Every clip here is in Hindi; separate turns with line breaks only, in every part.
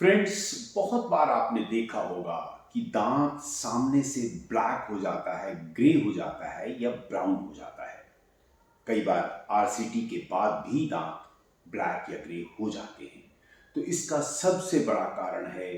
फ्रेंड्स, बहुत बार आपने देखा होगा कि दांत सामने से ब्लैक हो जाता है, ग्रे हो जाता है या ब्राउन हो जाता है। कई बार आरसीटी के बाद भी दांत ब्लैक या ग्रे हो जाते हैं। तो इसका सबसे बड़ा कारण है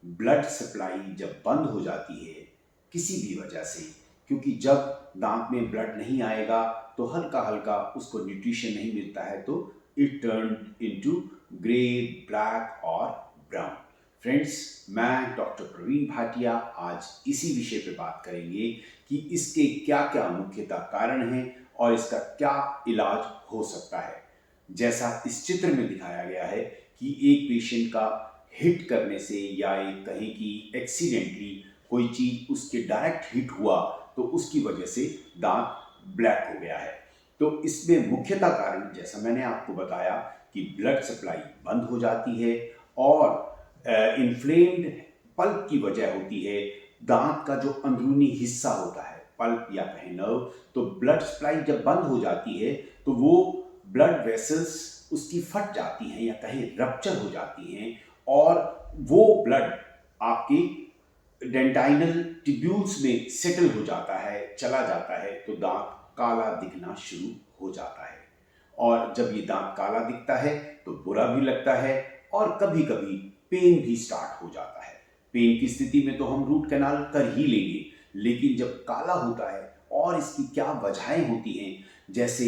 ब्लड सप्लाई जब बंद हो जाती है किसी भी वजह से। क्योंकि जब दांत में ब्लड नहीं आएगा तो हल्का हल्का उसको न्यूट्रिशन नहीं मिलता है, तो it turn into grey, black और ब्राउन। फ्रेंड्स, मैं डॉक्टर प्रवीण भाटिया आज इसी विषय पे बात करेंगे कि इसके क्या क्या मुख्यतः कारण हैं और इसका क्या इलाज हो सकता है। जैसा इस चित्र में दिखाया गया है कि एक पेशेंट का हिट करने से या एक कहें कि एक्सीडेंटली कोई चीज उसके डायरेक्ट हिट हुआ तो उसकी वजह से दांत ब्लैक हो गया है। तो इसमें मुख्यतः कारण जैसा मैंने आपको बताया कि ब्लड सप्लाई बंद हो जाती है और इन्फ्लेम्ड पल्प की वजह होती है। दांत का जो अंदरूनी हिस्सा होता है, पल्प या कहें नर्व, तो ब्लड सप्लाई जब बंद हो जाती है तो वो ब्लड वेसल्स उसकी फट जाती हैं या कहें रप्चर हो जाती हैं और वो ब्लड आपकी डेंटाइनल ट्यूब्यूल्स में सेटल हो जाता है, चला जाता है, तो दांत काला दिखना शुरू हो जाता है। और जब ये दांत काला दिखता है तो बुरा भी लगता है और कभी कभी पेन भी स्टार्ट हो जाता है। पेन की स्थिति में तो हम रूट कैनाल कर ही लेंगे, लेकिन जब काला होता है और इसकी क्या वजहें होती हैं, जैसे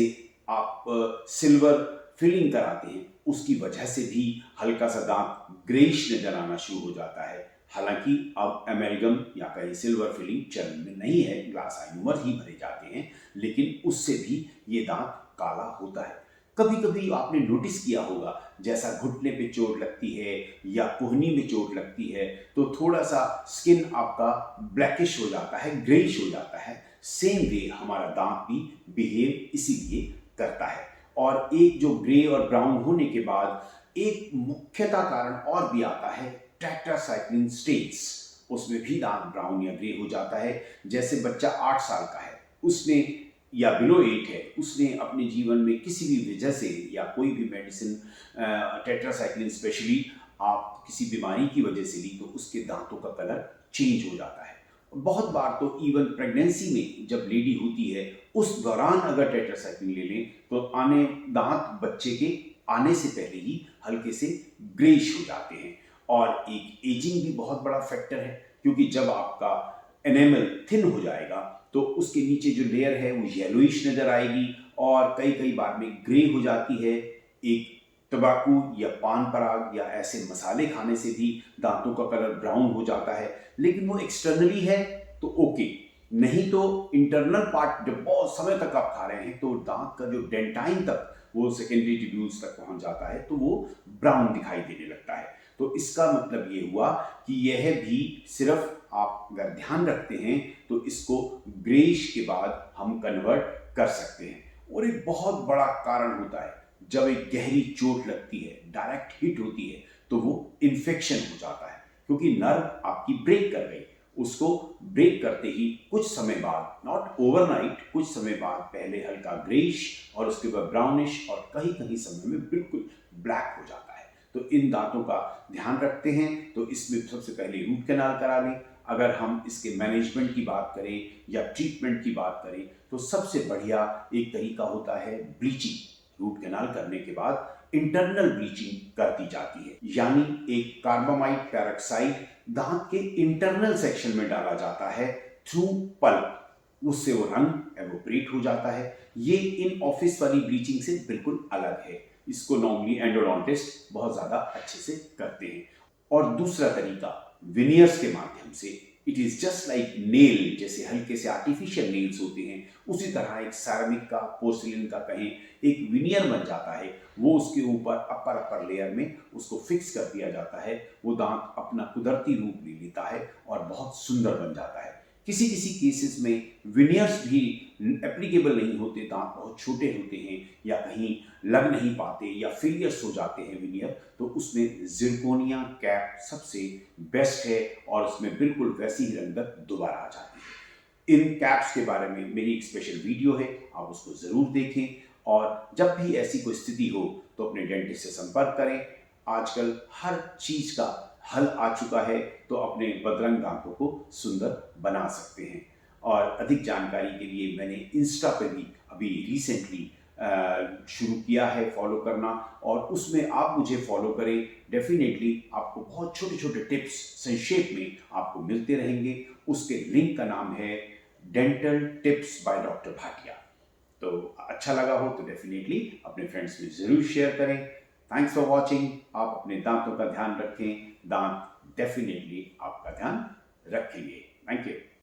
आप सिल्वर फिलिंग कराते हैं उसकी वजह से भी हल्का सा दांत ग्रेइश नजर आना शुरू हो जाता है। हालांकि अब एमेल्गम या कहीं सिल्वर फिलिंग चलन में नहीं है, ग्लास आइनोमर ही भरे जाते हैं, लेकिन उससे भी ये दांत काला होता है। कभी कभी आपने नोटिस किया होगा, जैसा घुटने पे चोट लगती है या कोहनी में चोट लगती है तो थोड़ा सा स्किन आपका ब्लैकिश हो जाता है, ग्रेइश हो जाता है। सेम वे हमारा दांत भी बिहेव इसीलिए करता है। और एक जो ग्रे और ब्राउन होने के बाद एक मुख्यतः कारण और भी आता है, टेट्रासाइक्लिन स्टेट्स। उसमें भी दांत ब्राउन या ग्रे हो जाता है। जैसे बच्चा 8 साल का है, उसने या बिलो 8 है, उसने अपने जीवन में किसी भी वजह से या कोई भी मेडिसिन, टेट्रासाइक्लिन स्पेशली आप किसी बीमारी की वजह से ली तो उसके दांतों का कलर चेंज हो जाता है। बहुत बार तो इवन प्रेगनेंसी में जब लेडी होती है उस दौरान अगर टेट्रासाइक्लिन ले लें तो आने दांत बच्चे के आने से पहले ही हल्के से ग्रेइश हो जाते हैं। और एक एजिंग भी बहुत बड़ा फैक्टर है, क्योंकि जब आपका एनेमल थिन हो जाएगा तो उसके नीचे जो लेयर है वो येलोइश नजर आएगी और कई कई बार में ग्रे हो जाती है। एक तंबाकू या पान पराग या ऐसे मसाले खाने से भी दांतों का कलर ब्राउन हो जाता है, लेकिन वो एक्सटर्नली है तो ओके। नहीं तो इंटरनल पार्ट जब बहुत समय तक आप खा रहे हैं तो दांत का जो डेंटाइन तक, वो सेकेंडरी ट्यूब्यूल्स तक पहुंच जाता है तो वो ब्राउन दिखाई देने लगता है। तो इसका मतलब ये हुआ कि यह भी सिर्फ आप अगर ध्यान रखते हैं तो इसको ग्रेइश के बाद हम कन्वर्ट कर सकते हैं। और एक बहुत बड़ा कारण होता है, जब एक गहरी चोट लगती है, डायरेक्ट हिट होती है, तो वो इन्फेक्शन हो जाता है, क्योंकि नर्व आपकी ब्रेक कर गई। उसको ब्रेक करते ही कुछ समय बाद, नॉट ओवरनाइट, कुछ समय बाद पहले हल्का ग्रेइश और उसके बाद ब्राउनिश और कहीं कहीं समय में बिल्कुल ब्लैक हो जाता है। तो इन दांतों का ध्यान रखते हैं तो इसमें सबसे पहले रूट कैनाल करा लें। अगर हम इसके मैनेजमेंट की बात करें या ट्रीटमेंट की बात करें तो सबसे बढ़िया एक तरीका होता है ब्लीचिंग। रूट कैनाल करने के बाद इंटरनल ब्लीचिंग कर दी जाती है, यानी एक कार्बामाइड पेरोक्साइड दांत के इंटरनल सेक्शन में डाला जाता है थ्रू पल्प। उससे वो रंग एवोपरेट हो जाता है। ये इन ऑफिस वाली ब्लीचिंग से बिल्कुल अलग है। इसको नॉर्मली एंडोडोंटिस्ट बहुत ज्यादा अच्छे से करते हैं। और दूसरा तरीका विनियर्स के माध्यम से। It is just like nail, जैसे हल्के से आर्टिफिशियल नेल्स होते हैं, उसी तरह एक सैरामिक का, पोर्सिलिन का कहें, एक विनियर बन जाता है। वो उसके ऊपर अपर लेयर में उसको फिक्स कर दिया जाता है। वो दांत अपना कुदरती रूप ले लेता है और बहुत सुंदर बन जाता है। किसी किसी केसेस में विनियर्स भी एप्लीकेबल नहीं होते, दांत बहुत छोटे होते हैं या कहीं लग नहीं पाते या फेलियर्स हो जाते हैं विनियर, तो उसमें जिरकोनिया कैप सबसे बेस्ट है और उसमें बिल्कुल वैसी ही रंगत दोबारा आ जाती है। इन कैप्स के बारे में मेरी एक स्पेशल वीडियो है, आप उसको ज़रूर देखें। और जब भी ऐसी कोई स्थिति हो तो अपने डेंटिस्ट से संपर्क करें। आजकल हर चीज़ का, हल आ चुका है, तो अपने बदरंग दांतों को सुंदर बना सकते हैं। और अधिक जानकारी के लिए मैंने इंस्टा पे भी अभी रिसेंटली शुरू किया है फॉलो करना, और उसमें आप मुझे फॉलो करें। डेफिनेटली आपको बहुत छोटे छोटे टिप्स संक्षेप में आपको मिलते रहेंगे। उसके लिंक का नाम है dental tips by doctor Bhatia. तो अच्छा लगा हो तो डेफिनेटली अपने फ्रेंड्स में ज़रूर शेयर करें। Thanks for watching. आप अपने दांतों का ध्यान रखें, दांत डेफिनेटली आपका ध्यान रखेंगे। Thank you.